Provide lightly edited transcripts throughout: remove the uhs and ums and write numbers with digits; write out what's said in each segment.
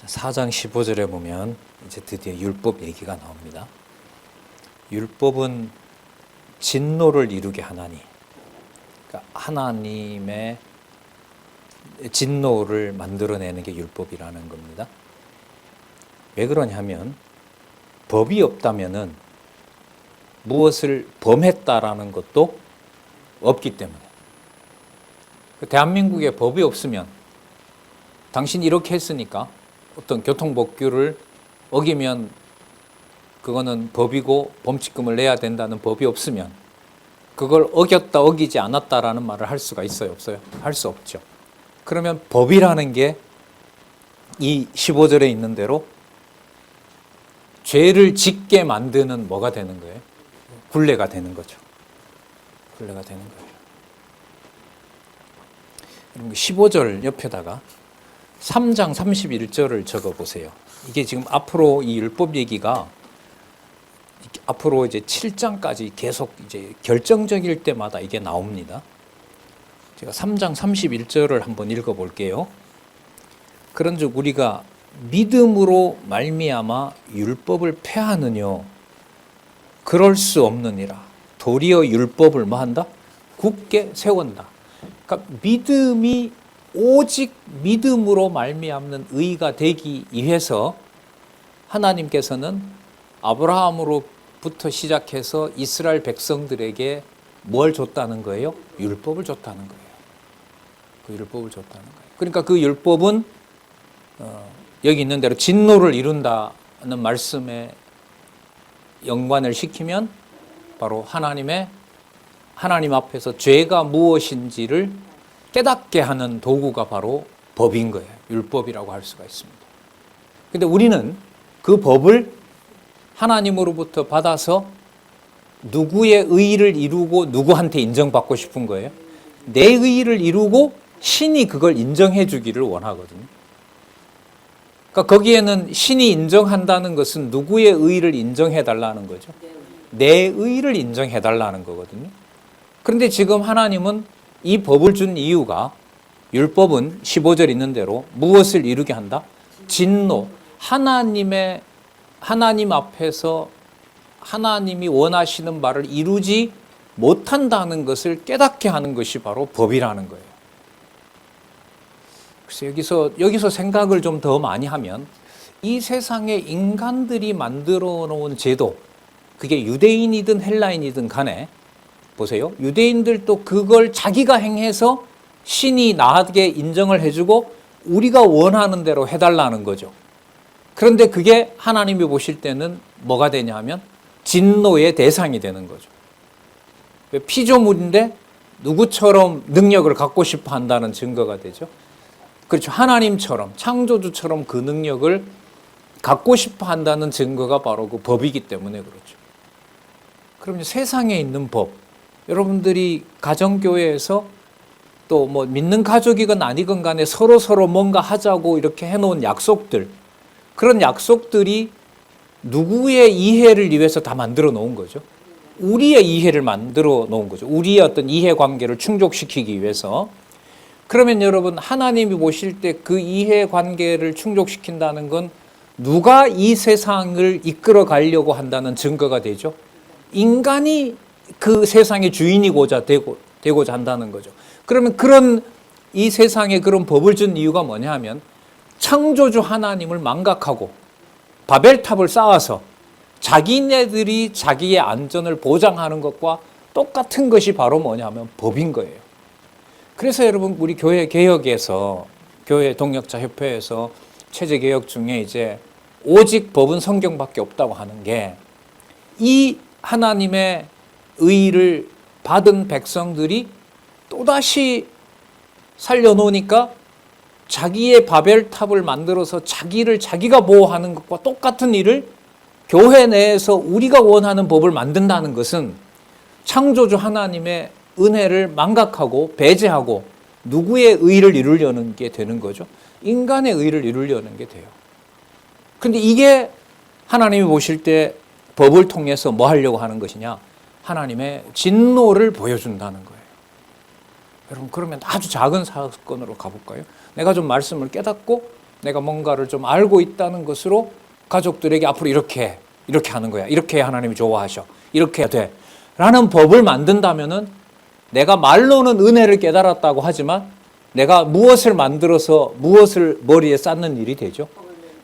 4장 15절에 보면 이제 드디어 율법 얘기가 나옵니다. 율법은 진노를 이루게 하나니, 그러니까 하나님의 진노를 만들어내는 게 율법이라는 겁니다. 왜 그러냐면 법이 없다면은 무엇을 범했다라는 것도 없기 때문에. 대한민국에 법이 없으면 당신 이렇게 했으니까 어떤 교통법규를 어기면 그거는 법이고 범칙금을 내야 된다는 법이 없으면 그걸 어겼다 어기지 않았다라는 말을 할 수가 있어요, 없어요? 할 수 없죠. 그러면 법이라는 게 이 15절에 있는 대로 죄를 짓게 만드는 뭐가 되는 거예요? 굴레가 되는 거죠. 굴레가 되는 거예요. 15절 옆에다가 3장 31절을 적어 보세요. 이게 지금 앞으로 이 율법 얘기가 앞으로 이제 7장까지 계속 이제 결정적일 때마다 이게 나옵니다. 제가 3장 31절을 한번 읽어 볼게요. 그런즉 우리가 믿음으로 말미암아 율법을 폐하느뇨 그럴 수 없느니라. 도리어 율법을 뭐 한다? 굳게 세운다. 그러니까 믿음이 오직 믿음으로 말미암는 의가 되기 위해서 하나님께서는 아브라함으로부터 시작해서 이스라엘 백성들에게 뭘 줬다는 거예요? 율법을 줬다는 거예요. 그 율법을 줬다는 거예요. 그러니까 그 율법은 여기 있는 대로 진노를 이룬다는 말씀에 연관을 시키면 바로 하나님 앞에서 죄가 무엇인지를 깨닫게 하는 도구가 바로 법인 거예요. 율법이라고 할 수가 있습니다. 근데 우리는 그 법을 하나님으로부터 받아서 누구의 의의를 이루고 누구한테 인정받고 싶은 거예요? 내 의의를 이루고 신이 그걸 인정해 주기를 원하거든요. 그러니까 거기에는 신이 인정한다는 것은 누구의 의의를 인정해 달라는 거죠? 내 의의를 인정해 달라는 거거든요. 그런데 지금 하나님은 이 법을 준 이유가 율법은 15절 있는 대로 무엇을 이루게 한다? 진노. 하나님 앞에서 하나님이 원하시는 바를 이루지 못한다는 것을 깨닫게 하는 것이 바로 법이라는 거예요. 그래서 여기서 생각을 좀 더 많이 하면 이 세상에 인간들이 만들어 놓은 제도, 그게 유대인이든 헬라인이든 간에 보세요. 유대인들도 그걸 자기가 행해서 신이 나에게 인정을 해주고 우리가 원하는 대로 해달라는 거죠. 그런데 그게 하나님이 보실 때는 뭐가 되냐 하면 진노의 대상이 되는 거죠. 피조물인데 누구처럼 능력을 갖고 싶어 한다는 증거가 되죠. 그렇죠. 하나님처럼, 창조주처럼 그 능력을 갖고 싶어 한다는 증거가 바로 그 법이기 때문에 그렇죠. 그럼 세상에 있는 법, 여러분들이 가정교회에서 또 뭐 믿는 가족이건 아니건 간에 서로 뭔가 하자고 이렇게 해놓은 약속들, 그런 약속들이 누구의 이해를 위해서 다 만들어 놓은 거죠? 우리의 이해를 만들어 놓은 거죠. 우리의 어떤 이해관계를 충족시키기 위해서. 그러면 여러분, 하나님이 보실 때 그 이해관계를 충족시킨다는 건 누가 이 세상을 이끌어 가려고 한다는 증거가 되죠? 인간이 그 세상의 주인이고자 되고자 한다는 거죠. 그러면 그런 이 세상에 그런 법을 준 이유가 뭐냐 하면 창조주 하나님을 망각하고 바벨탑을 쌓아서 자기네들이 자기의 안전을 보장하는 것과 똑같은 것이 바로 뭐냐 하면 법인 거예요. 그래서 여러분, 우리 교회 개혁에서, 교회 동역자 협회에서 체제 개혁 중에 이제 오직 법은 성경밖에 없다고 하는 게 이 하나님의 의의를 받은 백성들이 또다시 살려놓으니까 자기의 바벨탑을 만들어서 자기가 보호하는 것과 똑같은 일을 교회 내에서 우리가 원하는 법을 만든다는 것은 창조주 하나님의 은혜를 망각하고 배제하고 누구의 의를 이루려는 게 되는 거죠? 인간의 의를 이루려는 게 돼요. 근데 이게 하나님이 보실 때 법을 통해서 뭐 하려고 하는 것이냐? 하나님의 진노를 보여준다는 거예요. 여러분, 그러면 아주 작은 사건으로 가볼까요? 내가 좀 말씀을 깨닫고 내가 뭔가를 좀 알고 있다는 것으로 가족들에게 앞으로 이렇게 하는 거야. 이렇게 해야 하나님이 좋아하셔. 이렇게 해야 돼. 라는 법을 만든다면은 내가 말로는 은혜를 깨달았다고 하지만 내가 무엇을 만들어서 무엇을 머리에 쌓는 일이 되죠?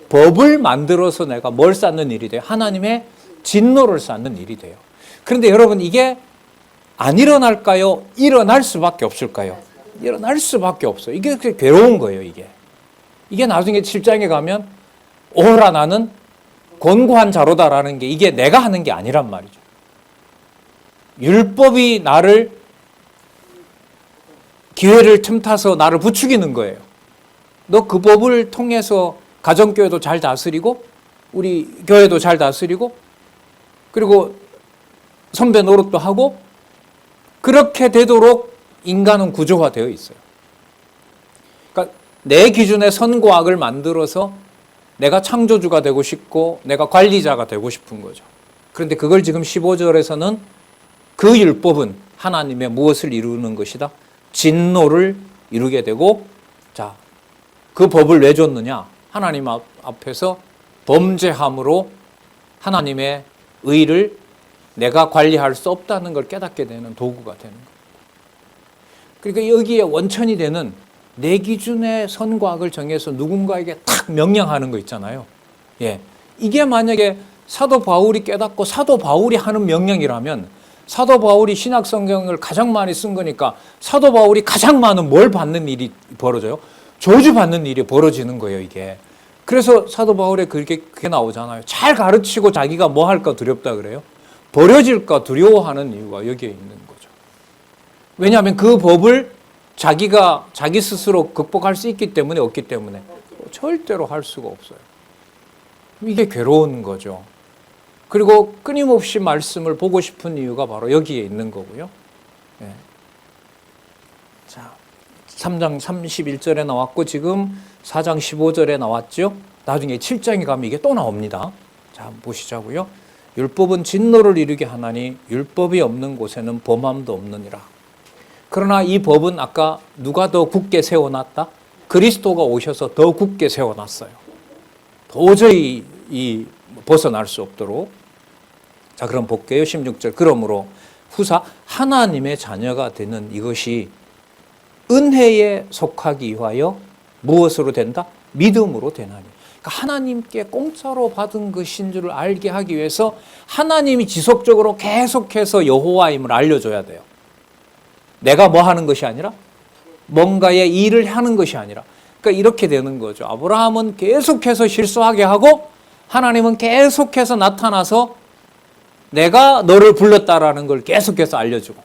법을 만들어서 내가 뭘 쌓는 일이 돼요? 하나님의 진노를 쌓는 일이 돼요. 그런데 여러분, 이게 안 일어날까요? 일어날 수밖에 없을까요? 일어날 수밖에 없어요. 이게 괴로운 거예요, 이게. 이게 나중에 7장에 가면 오라 나는 권고한 자로다라는 게 이게 내가 하는 게 아니란 말이죠. 율법이 나를 기회를 틈타서 나를 부추기는 거예요. 너 그 법을 통해서 가정교회도 잘 다스리고 우리 교회도 잘 다스리고 그리고 선배 노릇도 하고 그렇게 되도록 인간은 구조화되어 있어요. 그러니까 내 기준의 선과 악을 만들어서 내가 창조주가 되고 싶고 내가 관리자가 되고 싶은 거죠. 그런데 그걸 지금 15절에서는 그 율법은 하나님의 무엇을 이루는 것이다? 진노를 이루게 되고, 자, 그 법을 왜 줬느냐? 하나님 앞에서 범죄함으로 하나님의 의를 내가 관리할 수 없다는 걸 깨닫게 되는 도구가 되는 거예요. 그러니까 여기에 원천이 되는 내 기준의 선과 악을 정해서 누군가에게 탁 명령하는 거 있잖아요. 예. 이게 만약에 사도 바울이 깨닫고 사도 바울이 하는 명령이라면 사도 바울이 신약 성경을 가장 많이 쓴 거니까 사도 바울이 가장 많은 뭘 받는 일이 벌어져요? 저주받는 일이 벌어지는 거예요, 이게. 그래서 사도 바울에 그게 나오잖아요. 잘 가르치고 자기가 뭐 할까 두렵다 그래요. 버려질까 두려워하는 이유가 여기에 있는 거죠. 왜냐하면 그 법을 자기가 자기 스스로 극복할 수 있기 때문에 없기 때문에 절대로 할 수가 없어요. 이게 괴로운 거죠. 그리고 끊임없이 말씀을 보고 싶은 이유가 바로 여기에 있는 거고요. 네. 자, 3장 31절에 나왔고 지금 4장 15절에 나왔죠. 나중에 7장에 가면 이게 또 나옵니다. 자, 한번 보시자고요. 율법은 진노를 이루게 하나니 율법이 없는 곳에는 범함도 없느니라. 그러나 이 법은 아까 누가 더 굳게 세워놨다? 그리스도가 오셔서 더 굳게 세워놨어요. 도저히 벗어날 수 없도록. 자, 그럼 볼게요. 16절. 그러므로 후사 하나님의 자녀가 되는 이것이 은혜에 속하기 위하여 무엇으로 된다? 믿음으로 되나니. 그러니까 하나님께 공짜로 받은 것인 줄 알게 하기 위해서 하나님이 지속적으로 계속해서 여호와임을 알려줘야 돼요. 내가 뭐 하는 것이 아니라 뭔가의 일을 하는 것이 아니라. 그러니까 이렇게 되는 거죠. 아브라함은 계속해서 실수하게 하고 하나님은 계속해서 나타나서 내가 너를 불렀다라는 걸 계속해서 알려주고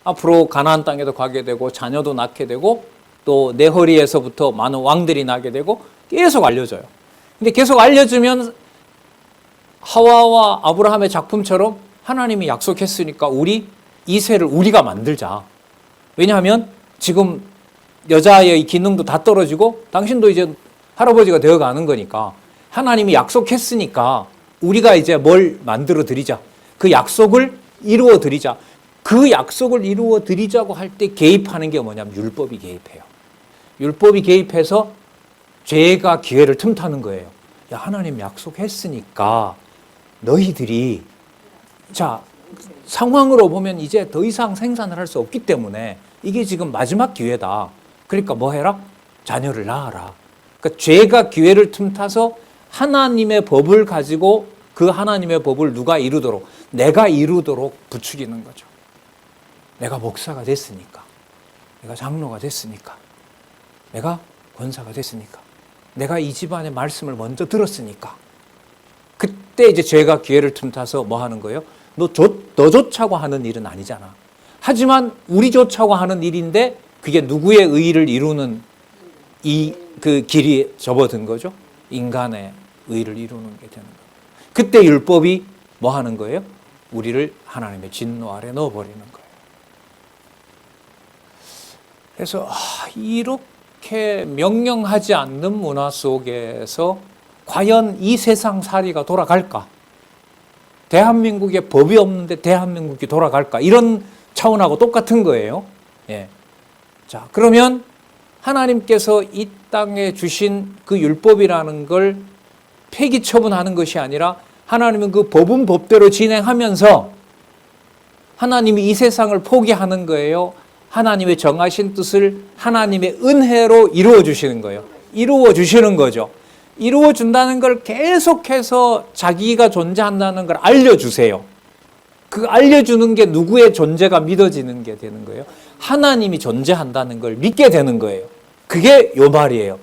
앞으로 가나안 땅에도 가게 되고 자녀도 낳게 되고 또 내 허리에서부터 많은 왕들이 나게 되고 계속 알려줘요. 근데 계속 알려주면 하와와 아브라함의 작품처럼 하나님이 약속했으니까 우리 이세를 우리가 만들자. 왜냐하면 지금 여자의 기능도 다 떨어지고 당신도 이제 할아버지가 되어가는 거니까 하나님이 약속했으니까 우리가 이제 뭘 만들어 드리자. 그 약속을 이루어 드리자. 그 약속을 이루어 드리자고 할 때 개입하는 게 뭐냐면 율법이 개입해요. 율법이 개입해서 죄가 기회를 틈타는 거예요. 야, 하나님 약속했으니까 너희들이 자, 상황으로 보면 이제 더 이상 생산을 할 수 없기 때문에 이게 지금 마지막 기회다. 그러니까 뭐 해라? 자녀를 낳아라. 그러니까 죄가 기회를 틈타서 하나님의 법을 가지고 그 하나님의 법을 누가 이루도록 내가 이루도록 부추기는 거죠. 내가 목사가 됐으니까, 내가 장로가 됐으니까, 내가 권사가 됐으니까, 내가 이 집안의 말씀을 먼저 들었으니까 그때 이제 죄가 기회를 틈타서 뭐 하는 거예요? 너 좋자고 하는 일은 아니잖아. 하지만 우리 좋자고 하는 일인데 그게 누구의 의의를 이루는 그 길이 접어든 거죠. 인간의 의의를 이루는 게 되는 거예요. 그때 율법이 뭐 하는 거예요? 우리를 하나님의 진노 아래 넣어버리는 거예요. 그래서 이렇게 명령하지 않는 문화 속에서 과연 이 세상 살이가 돌아갈까? 대한민국에 법이 없는데 대한민국이 돌아갈까? 이런 차원하고 똑같은 거예요. 예. 자, 그러면 하나님께서 이 땅에 주신 그 율법이라는 걸 폐기 처분하는 것이 아니라 하나님은 그 법은 법대로 진행하면서 하나님이 이 세상을 포기하는 거예요. 하나님의 정하신 뜻을 하나님의 은혜로 이루어 주시는 거예요. 이루어 주시는 거죠. 이루어 준다는 걸 계속해서 자기가 존재한다는 걸 알려주세요. 그 알려주는 게 누구의 존재가 믿어지는 게 되는 거예요. 하나님이 존재한다는 걸 믿게 되는 거예요. 그게 요 말이에요.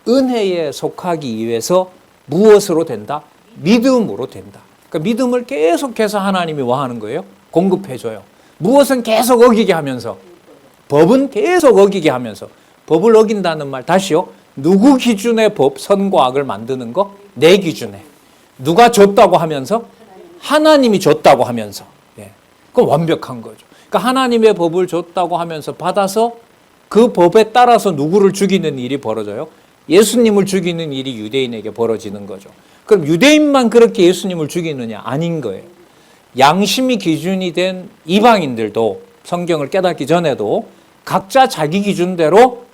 은혜에 속하기 위해서 무엇으로 된다? 믿음으로 된다. 그러니까 믿음을 계속해서 하나님이 뭐 하는 거예요? 공급해줘요. 무엇은 계속 어기게 하면서, 법은 계속 어기게 하면서, 법을 어긴다는 말 다시요. 누구 기준의 법, 선과 악을 만드는 거? 내 기준에. 누가 줬다고 하면서? 하나님이 줬다고 하면서. 예. 그건 완벽한 거죠. 그러니까 하나님의 법을 줬다고 하면서 받아서 그 법에 따라서 누구를 죽이는 일이 벌어져요? 예수님을 죽이는 일이 유대인에게 벌어지는 거죠. 그럼 유대인만 그렇게 예수님을 죽이느냐? 아닌 거예요. 양심이 기준이 된 이방인들도 성경을 깨닫기 전에도 각자 자기 기준대로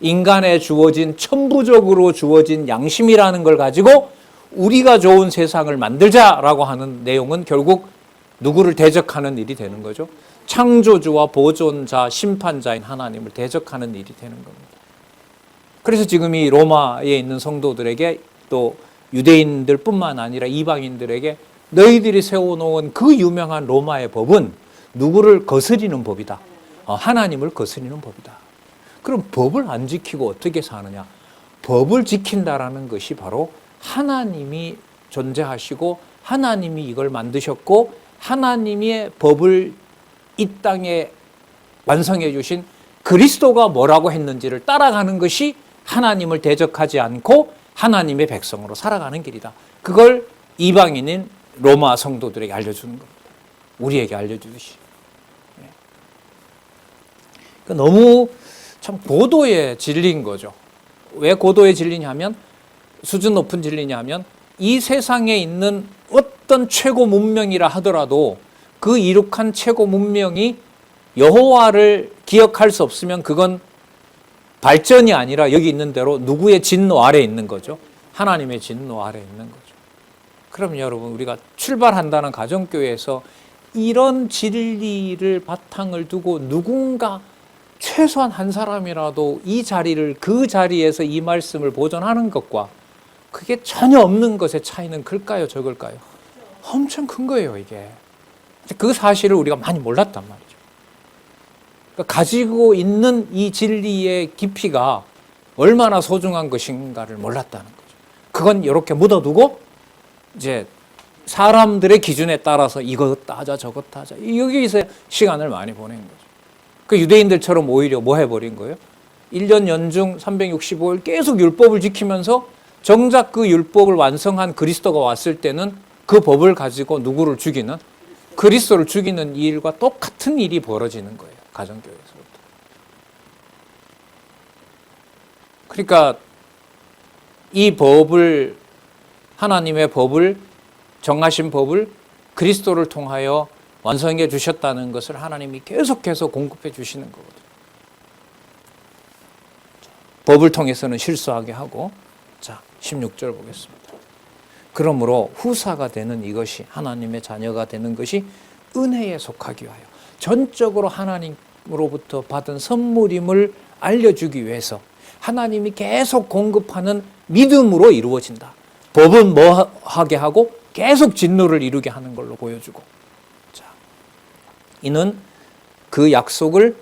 인간에 주어진 천부적으로 주어진 양심이라는 걸 가지고 우리가 좋은 세상을 만들자라고 하는 내용은 결국 누구를 대적하는 일이 되는 거죠. 창조주와 보존자, 심판자인 하나님을 대적하는 일이 되는 겁니다. 그래서 지금 이 로마에 있는 성도들에게 또 유대인들뿐만 아니라 이방인들에게 너희들이 세워놓은 그 유명한 로마의 법은 누구를 거스리는 법이다. 하나님을 거스리는 법이다. 그럼 법을 안 지키고 어떻게 사느냐? 법을 지킨다라는 것이 바로 하나님이 존재하시고 하나님이 이걸 만드셨고 하나님의 법을 이 땅에 완성해 주신 그리스도가 뭐라고 했는지를 따라가는 것이 하나님을 대적하지 않고 하나님의 백성으로 살아가는 길이다. 그걸 이방인인 로마 성도들에게 알려주는 겁니다. 우리에게 알려주듯이. 너무 참 고도의 진리인 거죠. 왜 고도의 진리냐면, 수준 높은 진리냐면, 이 세상에 있는 어떤 최고 문명이라 하더라도 그 이룩한 최고 문명이 여호와를 기억할 수 없으면 그건 발전이 아니라 여기 있는 대로 누구의 진노 아래 있는 거죠. 하나님의 진노 아래 있는 거죠. 그럼 여러분, 우리가 출발한다는 가정교회에서 이런 진리를 바탕을 두고 누군가 최소한 한 사람이라도 이 자리를, 그 자리에서 이 말씀을 보존하는 것과 그게 전혀 없는 것의 차이는 클까요, 적을까요? 엄청 큰 거예요, 이게. 그 사실을 우리가 많이 몰랐단 말이죠. 그러니까 가지고 있는 이 진리의 깊이가 얼마나 소중한 것인가를 몰랐다는 거죠. 그건 이렇게 묻어두고 이제 사람들의 기준에 따라서 이거 따자 저거 따자 여기서 시간을 많이 보낸 거죠. 그 유대인들처럼 오히려 뭐 해버린 거예요? 1년 연중 365일 계속 율법을 지키면서 정작 그 율법을 완성한 그리스도가 왔을 때는 그 법을 가지고 누구를 죽이는, 그리스도를 죽이는 일과 똑같은 일이 벌어지는 거예요. 가정교회에서부터. 그러니까 이 법을, 하나님의 법을, 정하신 법을 그리스도를 통하여 완성해 주셨다는 것을 하나님이 계속해서 공급해 주시는 거거든요. 법을 통해서는 실수하게 하고, 자, 16절 보겠습니다. 그러므로 후사가 되는 이것이, 하나님의 자녀가 되는 것이 은혜에 속하기 위하여 전적으로 하나님으로부터 받은 선물임을 알려주기 위해서 하나님이 계속 공급하는 믿음으로 이루어진다. 법은 뭐 하게 하고 계속 진노를 이루게 하는 걸로 보여주고, 자, 이는 그 약속을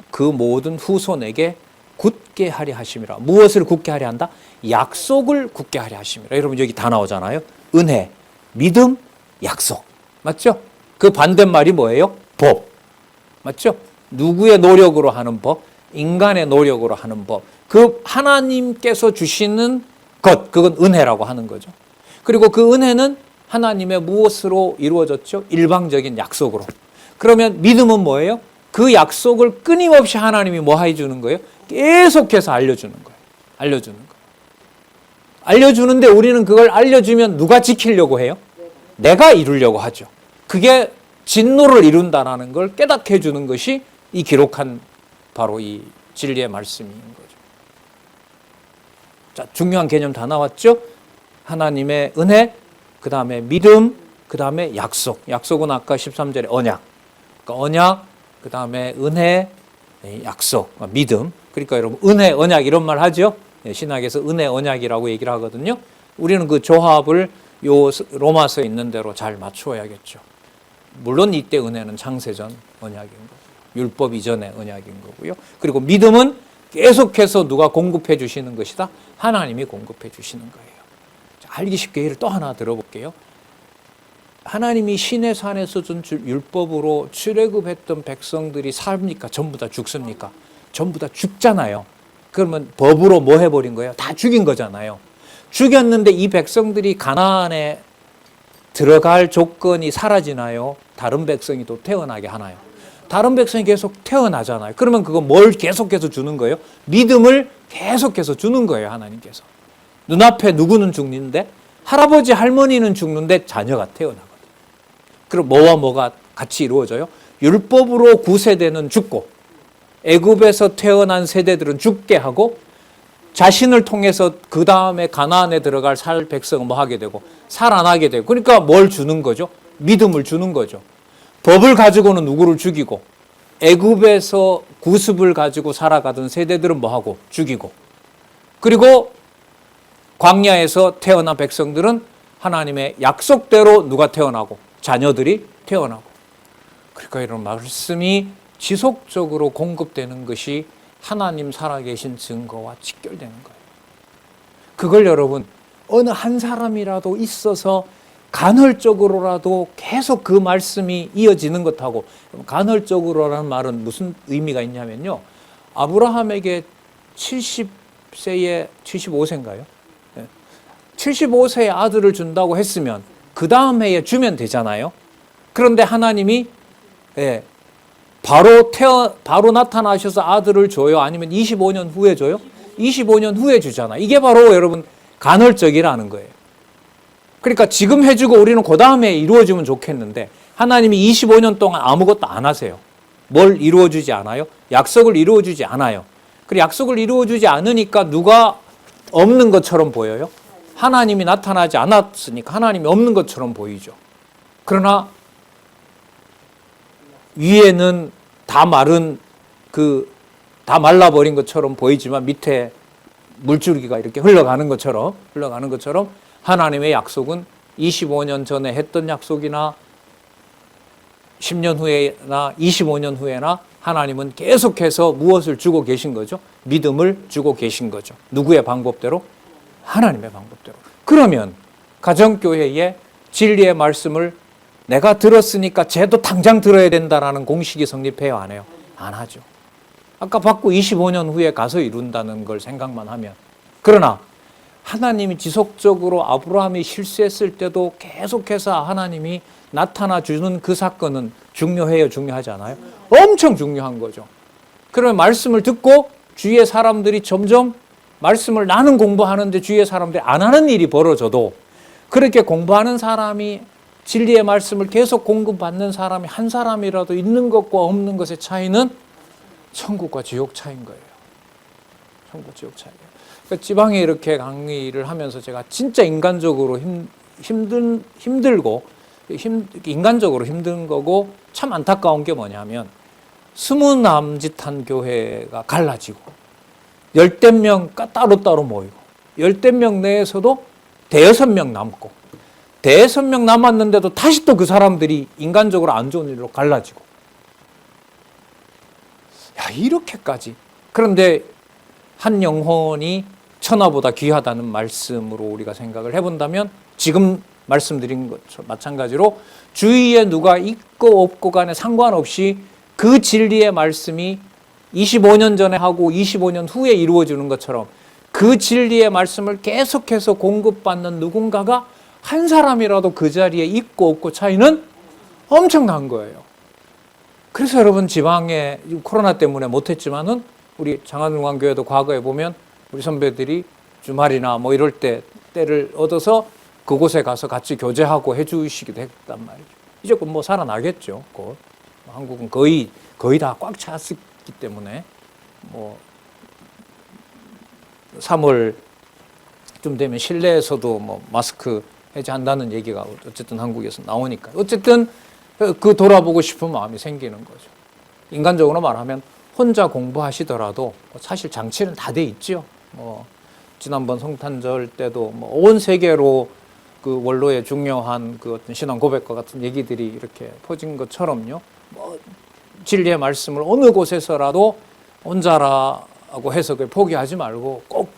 그 모든 후손에게 굳게 하려 하심이라. 무엇을 굳게 하려 한다? 약속을 굳게 하려 하심이라. 여러분 여기 다 나오잖아요. 은혜, 믿음, 약속. 맞죠? 그 반대말이 뭐예요? 법. 맞죠? 누구의 노력으로 하는 법? 인간의 노력으로 하는 법. 그 하나님께서 주시는 것, 그건 은혜라고 하는 거죠. 그리고 그 은혜는 하나님의 무엇으로 이루어졌죠? 일방적인 약속으로. 그러면 믿음은 뭐예요? 그 약속을 끊임없이 하나님이 뭐 해주는 거예요? 계속해서 알려주는 거예요. 알려주는 거예요. 알려주는데 우리는 그걸 알려주면 누가 지키려고 해요? 내가 이루려고 하죠. 그게 진노를 이룬다라는 걸 깨닫게 해주는 것이 이 기록한 바로 이 진리의 말씀인 거죠. 자, 중요한 개념 다 나왔죠? 하나님의 은혜, 그 다음에 믿음, 그 다음에 약속. 약속은 아까 13절에 언약. 그러니까 언약, 그 다음에 은혜, 약속, 믿음. 그러니까 여러분 은혜, 언약 이런 말 하죠? 신학에서 은혜, 언약이라고 얘기를 하거든요. 우리는 그 조합을 요 로마서에 있는 대로 잘 맞추어야겠죠. 물론 이때 은혜는 창세전 언약인 거고요. 율법 이전의 언약인 거고요. 그리고 믿음은 계속해서 누가 공급해 주시는 것이다? 하나님이 공급해 주시는 거예요. 자, 알기 쉽게 예를 또 하나 들어볼게요. 하나님이 시내 산에서 준 율법으로 출애굽했던 백성들이 삽니까? 전부 다 죽습니까? 전부 다 죽잖아요. 그러면 법으로 뭐 해버린 거예요? 다 죽인 거잖아요. 죽였는데 이 백성들이 가나안에 들어갈 조건이 사라지나요? 다른 백성이 또 태어나게 하나요? 다른 백성이 계속 태어나잖아요. 그러면 그거 뭘 계속해서 주는 거예요? 믿음을 계속해서 주는 거예요, 하나님께서. 눈앞에 누구는 죽는데 할아버지 할머니는 죽는데 자녀가 태어나거든요. 그럼 뭐와 뭐가 같이 이루어져요? 율법으로 9세대는 죽고 애굽에서 태어난 세대들은 죽게 하고 자신을 통해서 그 다음에 가나안에 들어갈 살 백성은 뭐 하게 되고 살아나게 되고, 그러니까 뭘 주는 거죠? 믿음을 주는 거죠. 법을 가지고는 누구를 죽이고 애굽에서 구습을 가지고 살아가던 세대들은 뭐 하고 죽이고, 그리고 광야에서 태어난 백성들은 하나님의 약속대로 누가 태어나고 자녀들이 태어나고, 그러니까 이런 말씀이 지속적으로 공급되는 것이 하나님 살아계신 증거와 직결되는 거예요. 그걸 여러분 어느 한 사람이라도 있어서 간헐적으로라도 계속 그 말씀이 이어지는 것하고, 간헐적으로라는 말은 무슨 의미가 있냐면요, 아브라함에게 70세에 75세인가요? 75세의 아들을 준다고 했으면 그 다음 해에 주면 되잖아요. 그런데 하나님이 바로 나타나셔서 아들을 줘요? 아니면 25년 후에 줘요? 25년 후에 주잖아. 이게 바로 여러분 간헐적이라는 거예요. 그러니까 지금 해주고 우리는 그 다음에 이루어지면 좋겠는데 하나님이 25년 동안 아무것도 안 하세요. 뭘 이루어주지 않아요? 약속을 이루어주지 않아요. 그리고 약속을 이루어주지 않으니까 누가 없는 것처럼 보여요? 하나님이 나타나지 않았으니까 하나님이 없는 것처럼 보이죠. 그러나 위에는 다 마른 다 말라버린 것처럼 보이지만 밑에 물줄기가 이렇게 흘러가는 것처럼 하나님의 약속은 25년 전에 했던 약속이나 10년 후에나 25년 후에나 하나님은 계속해서 무엇을 주고 계신 거죠? 믿음을 주고 계신 거죠. 누구의 방법대로? 하나님의 방법대로. 그러면 가정교회에 진리의 말씀을 내가 들었으니까 쟤도 당장 들어야 된다라는 공식이 성립해요, 안 해요? 안 하죠. 아까 받고 25년 후에 가서 이룬다는 걸 생각만 하면. 그러나 하나님이 지속적으로 아브라함이 실수했을 때도 계속해서 하나님이 나타나 주는 그 사건은 중요해요, 중요하지 않아요? 엄청 중요한 거죠. 그러면 말씀을 듣고 주위의 사람들이 점점 말씀을 나는 공부하는데 주위의 사람들이 안 하는 일이 벌어져도, 그렇게 공부하는 사람이 진리의 말씀을 계속 공급받는 사람이 한 사람이라도 있는 것과 없는 것의 차이는 천국과 지옥 차이인 거예요. 천국 지옥 차이예요. 그러니까 지방에 이렇게 강의를 하면서 제가 진짜 인간적으로 힘들고 인간적으로 힘든 거고 참 안타까운 게 뭐냐면 20 남짓한 교회가 갈라지고 10대 명 따로따로 모이고 10대 명 내에서도 대여섯 명 남고 대여섯 명 남았는데도 다시 또 그 사람들이 인간적으로 안 좋은 일로 갈라지고, 야, 이렇게까지. 그런데 한 영혼이 천하보다 귀하다는 말씀으로 우리가 생각을 해본다면 지금 말씀드린 것처럼 마찬가지로 주위에 누가 있고 없고 간에 상관없이 그 진리의 말씀이 25년 전에 하고 25년 후에 이루어지는 것처럼 그 진리의 말씀을 계속해서 공급받는 누군가가 한 사람이라도 그 자리에 있고 없고 차이는 엄청난 거예요. 그래서 여러분 지방에 코로나 때문에 못했지만은 우리 장안중앙교회도 과거에 보면 우리 선배들이 주말이나 뭐 이럴 때를 얻어서 그곳에 가서 같이 교제하고 해주시기도 했단 말이죠. 이제 뭐 살아나겠죠. 곧 한국은 거의 다 꽉 찼기 때문에 뭐 3월 좀 되면 실내에서도 뭐 마스크 해제한다는 얘기가 어쨌든 한국에서 나오니까 어쨌든 그 돌아보고 싶은 마음이 생기는 거죠. 인간적으로 말하면 혼자 공부하시더라도 사실 장치는 다 돼 있죠. 지난번 성탄절 때도 온 세계로 그 원로의 중요한 그 어떤 신앙 고백과 같은 얘기들이 이렇게 퍼진 것처럼요. 진리의 말씀을 어느 곳에서라도 혼자라고 해석을 포기하지 말고 꼭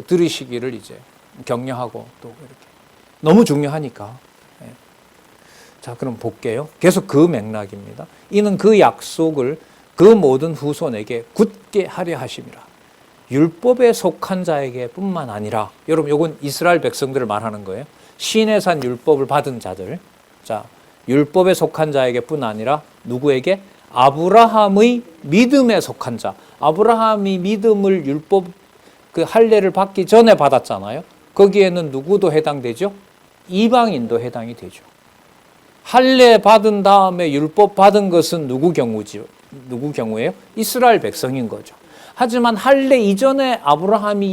들으시기를 이제 격려하고 또 이렇게 너무 중요하니까. 자, 그럼 볼게요. 계속 그 맥락입니다. 이는 그 약속을 그 모든 후손에게 굳게 하려 하심이라. 율법에 속한 자에게 뿐만 아니라, 여러분 요건 이스라엘 백성들을 말하는 거예요. 시내산 율법을 받은 자들. 자, 율법에 속한 자에게 뿐 아니라 누구에게? 아브라함의 믿음에 속한 자. 아브라함이 믿음을 율법 그 할례를 받기 전에 받았잖아요. 거기에는 누구도 해당되죠? 이방인도 해당이 되죠. 할례 받은 다음에 율법 받은 것은 누구 경우예요? 이스라엘 백성인 거죠. 하지만 할례 이전에 아브라함이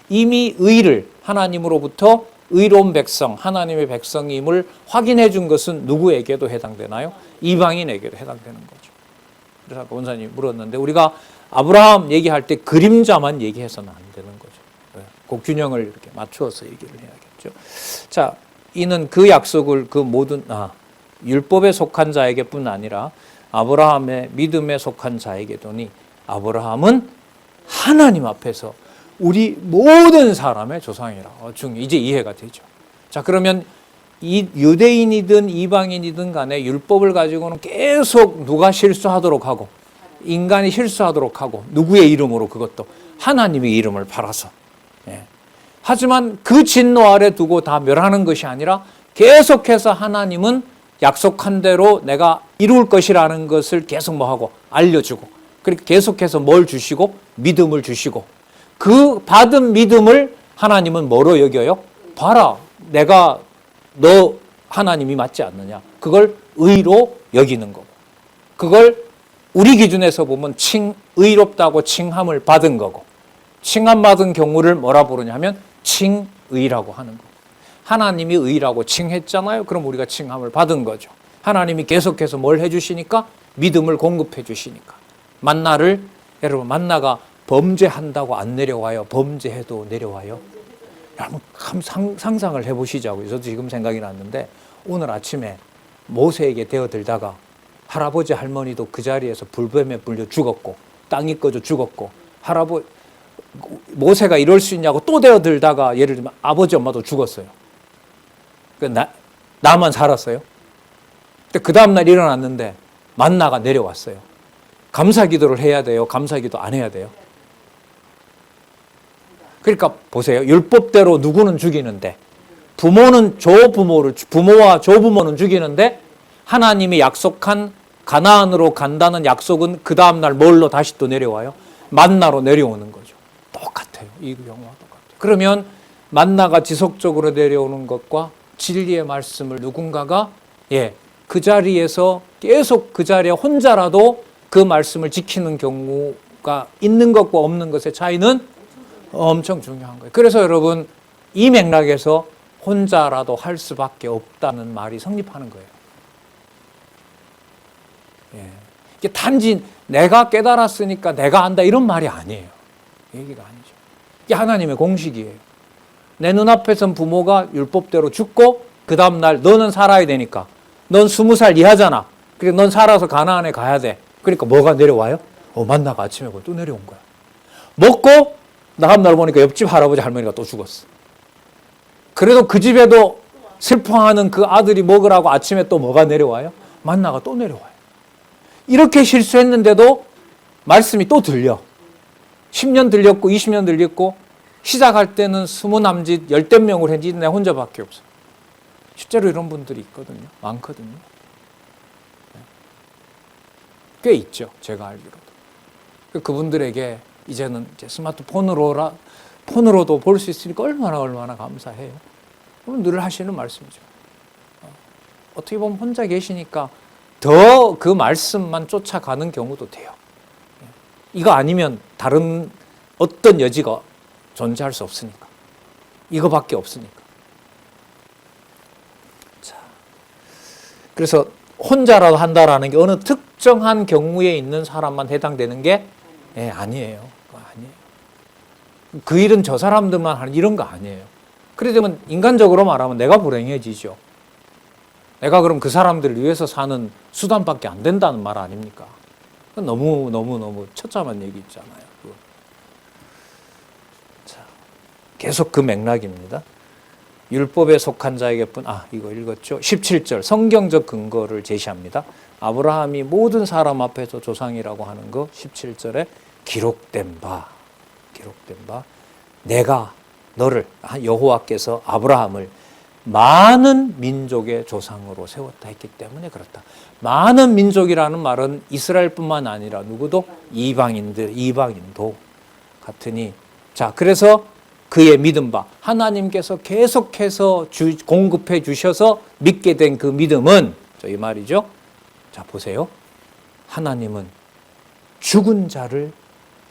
이미 의를 하나님으로부터 의로운 백성, 하나님의 백성임을 확인해 준 것은 누구에게도 해당되나요? 이방인에게도 해당되는 거죠. 그래서 아까 원사님이 물었는데 우리가 아브라함 얘기할 때 그림자만 얘기해서는 안 되는 거죠. 그 균형을 이렇게 맞추어서 얘기를 해야겠죠. 자, 이는 그 약속을 그 모든 율법에 속한 자에게뿐 아니라 아브라함의 믿음에 속한 자에게도니 아브라함은 하나님 앞에서 우리 모든 사람의 조상이라. 이제 이해가 되죠. 자, 그러면 이 유대인이든 이방인이든 간에 율법을 가지고는 계속 누가 실수하도록 하고 인간이 실수하도록 하고 누구의 이름으로 그것도 하나님의 이름을 팔아서. 하지만 그 진노 아래 두고 다 멸하는 것이 아니라 계속해서 하나님은 약속한 대로 내가 이룰 것이라는 것을 계속 뭐하고 알려주고 그렇게 계속해서 뭘 주시고 믿음을 주시고 그 받은 믿음을 하나님은 뭐로 여겨요? 봐라, 내가 너 하나님이 맞지 않느냐. 그걸 의로 여기는 거고 그걸 우리 기준에서 보면 의롭다고 칭함을 받은 거고 칭함 받은 경우를 뭐라 부르냐면 칭의라고 하는 거고 하나님이 의라고 칭했잖아요. 그럼 우리가 칭함을 받은 거죠. 하나님이 계속해서 뭘 해주시니까? 믿음을 공급해 주시니까. 만나를 여러분 만나가 범죄한다고 안 내려와요? 범죄해도 내려와요? 여러분 상상을 해보시자고요. 저도 지금 생각이 났는데 오늘 아침에 모세에게 되어들다가 할아버지 할머니도 그 자리에서 불뱀에 물려 죽었고 땅이 꺼져 죽었고 모세가 이럴 수 있냐고 또 되어들다가 예를 들면 아버지 엄마도 죽었어요. 나만 살았어요. 그 다음날 일어났는데 만나가 내려왔어요. 감사기도를 해야 돼요? 감사기도 안 해야 돼요? 그러니까 보세요. 율법대로 누구는 죽이는데 부모와 조부모는 죽이는데 하나님이 약속한 가나안으로 간다는 약속은 그 다음날 뭘로 다시 또 내려와요? 만나로 내려오는 거죠. 똑같아요. 이 경우와 똑같아요. 그러면 만나가 지속적으로 내려오는 것과 진리의 말씀을 누군가가 그 자리에서 계속 그 자리에 혼자라도 그 말씀을 지키는 경우가 있는 것과 없는 것의 차이는 엄청 중요한 거예요. 그래서 여러분 이 맥락에서 혼자라도 할 수밖에 없다는 말이 성립하는 거예요. 이게 단지 내가 깨달았으니까 내가 안다 이런 말이 아니에요. 얘기가 아니죠. 이게 하나님의 공식이에요. 내 눈앞에선 부모가 율법대로 죽고 그 다음날 너는 살아야 되니까 넌 20살 이하잖아. 그러니까 넌 살아서 가나안에 가야 돼. 그러니까 뭐가 내려와요? 만나가 아침에 또 내려온 거야. 먹고 다음날 보니까 옆집 할아버지 할머니가 또 죽었어. 그래도 그 집에도 슬퍼하는 그 아들이 먹으라고 아침에 또 뭐가 내려와요? 만나가 또 내려와요. 이렇게 실수했는데도 말씀이 또 들려. 10년 들렸고 20년 들렸고 시작할 때는 20남짓 10대 명을 했지 내 혼자밖에 없어. 실제로 이런 분들이 있거든요. 많거든요. 꽤 있죠. 제가 알기로도. 그분들에게 이제는 이제 폰으로도 볼 수 있으니까 얼마나 감사해요. 늘 하시는 말씀이죠. 어떻게 보면 혼자 계시니까 더 그 말씀만 쫓아가는 경우도 돼요. 이거 아니면 다른 어떤 여지가 존재할 수 없으니까. 이거밖에 없으니까. 자, 그래서 혼자라도 한다라는 게 어느 특정한 경우에 있는 사람만 해당되는 게 아니에요. 그거 아니에요. 그 일은 저 사람들만 하는 이런 거 아니에요. 그러면 인간적으로 말하면 내가 불행해지죠. 내가 그럼 그 사람들을 위해서 사는 수단밖에 안 된다는 말 아닙니까? 너무 처참한 얘기 있잖아요. 자, 계속 그 맥락입니다. 율법에 속한 자에게뿐, 이거 읽었죠? 17절 성경적 근거를 제시합니다. 아브라함이 모든 사람 앞에서 조상이라고 하는 거 17절에 기록된 바 내가 너를 여호와께서 아브라함을 많은 민족의 조상으로 세웠다 했기 때문에 그렇다. 많은 민족이라는 말은 이스라엘뿐만 아니라 누구도 이방인도 같으니 자 그래서 그의 믿은 바 하나님께서 계속해서 공급해 주셔서 믿게 된 그 믿음은 이 말이죠. 자 보세요. 하나님은 죽은 자를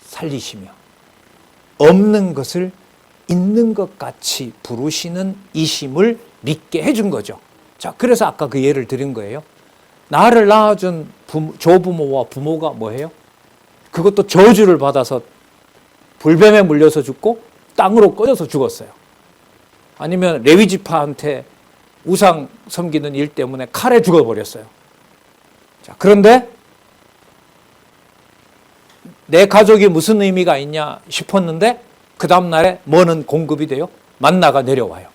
살리시며 없는 것을 있는 것 같이 부르시는 이심을 믿게 해준 거죠. 자, 그래서 아까 그 예를 드린 거예요. 나를 낳아준 조부모와 부모가 뭐예요? 그것도 저주를 받아서 불뱀에 물려서 죽고 땅으로 꺼져서 죽었어요. 아니면 레위지파한테 우상 섬기는 일 때문에 칼에 죽어버렸어요. 자, 그런데 내 가족이 무슨 의미가 있냐 싶었는데 그 다음날에 뭐는 공급이 돼요? 만나가 내려와요.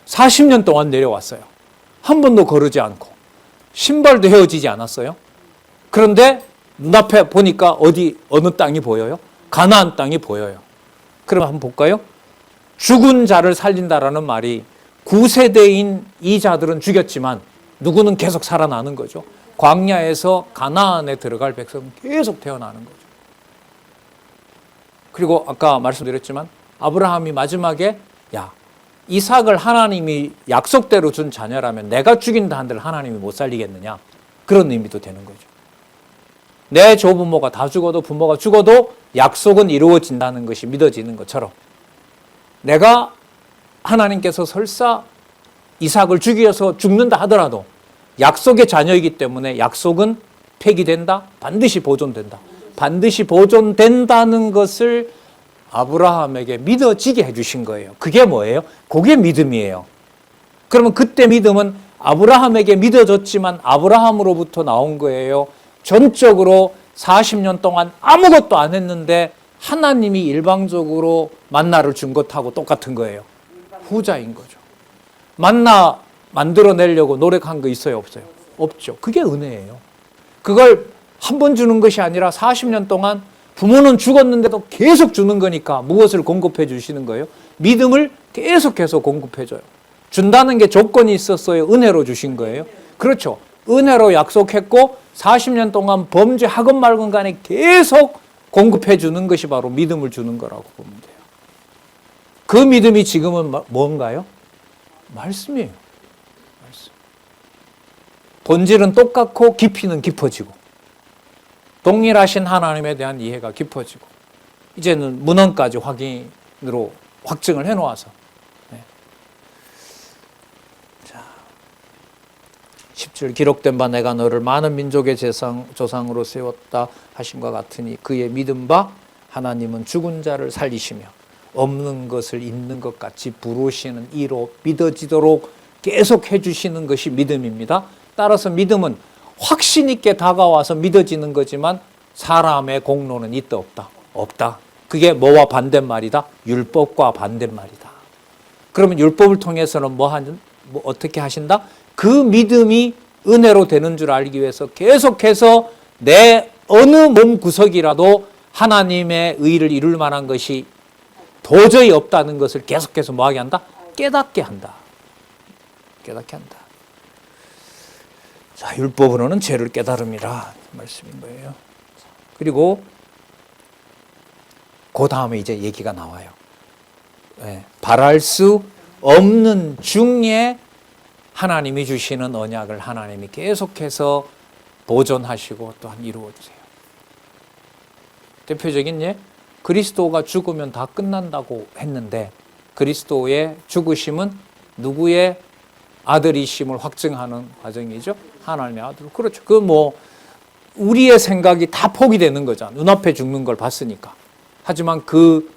40년 동안 내려왔어요. 한 번도 거르지 않고 신발도 헤어지지 않았어요. 그런데 눈앞에 보니까 어느 땅이 보여요? 가나안 땅이 보여요. 그럼 한번 볼까요? 죽은 자를 살린다라는 말이 9세대인 이 자들은 죽였지만 누구는 계속 살아나는 거죠. 광야에서 가나안에 들어갈 백성은 계속 태어나는 거죠. 그리고 아까 말씀드렸지만 아브라함이 마지막에 이삭을 하나님이 약속대로 준 자녀라면 내가 죽인다 한들 하나님이 못 살리겠느냐 그런 의미도 되는 거죠. 내 조부모가 다 죽어도 부모가 죽어도 약속은 이루어진다는 것이 믿어지는 것처럼 내가 하나님께서 설사 이삭을 죽여서 죽는다 하더라도 약속의 자녀이기 때문에 약속은 폐기된다, 반드시 보존된다. 반드시 보존된다는 것을 아브라함에게 믿어지게 해주신 거예요. 그게 뭐예요? 그게 믿음이에요. 그러면 그때 믿음은 아브라함에게 믿어졌지만 아브라함으로부터 나온 거예요. 전적으로 40년 동안 아무것도 안 했는데 하나님이 일방적으로 만나를 준 것하고 똑같은 거예요. 후자인 거죠. 만나 만들어내려고 노력한 거 있어요? 없어요? 없죠. 그게 은혜예요. 그걸 한 번 주는 것이 아니라 40년 동안 부모는 죽었는데도 계속 주는 거니까 무엇을 공급해 주시는 거예요? 믿음을 계속해서 공급해 줘요. 준다는 게 조건이 있었어요? 은혜로 주신 거예요? 그렇죠. 은혜로 약속했고 40년 동안 범죄하건 말건 간에 계속 공급해 주는 것이 바로 믿음을 주는 거라고 보면 돼요. 그 믿음이 지금은 뭔가요? 말씀이에요. 말씀. 본질은 똑같고 깊이는 깊어지고 동일하신 하나님에 대한 이해가 깊어지고 이제는 문헌까지 확인으로 확증을 해놓아서 10절 기록된 바 내가 너를 많은 민족의 조상으로 세웠다 하신과 같으니 그의 믿은 바 하나님은 죽은 자를 살리시며 없는 것을 있는 것 같이 부르시는 이로 믿어지도록 계속 해주시는 것이 믿음입니다. 따라서 믿음은 확신 있게 다가와서 믿어지는 거지만 사람의 공로는 있다 없다? 없다. 그게 뭐와 반대말이다? 율법과 반대말이다. 그러면 율법을 통해서는 어떻게 하신다? 그 믿음이 은혜로 되는 줄 알기 위해서 계속해서 내 어느 몸 구석이라도 하나님의 의를 이룰 만한 것이 도저히 없다는 것을 계속해서 뭐하게 한다? 깨닫게 한다. 깨닫게 한다. 자, 율법으로는 죄를 깨달음이라 말씀인 거예요. 그리고 그 다음에 이제 얘기가 나와요. 바랄 수 없는 중에 하나님이 주시는 언약을 하나님이 계속해서 보존하시고 또한 이루어주세요. 대표적인 그리스도가 죽으면 다 끝난다고 했는데 그리스도의 죽으심은 누구의 아들이심을 확증하는 과정이죠. 하나님의 아들. 그렇죠. 그 우리의 생각이 다 포기되는 거잖아. 눈앞에 죽는 걸 봤으니까. 하지만 그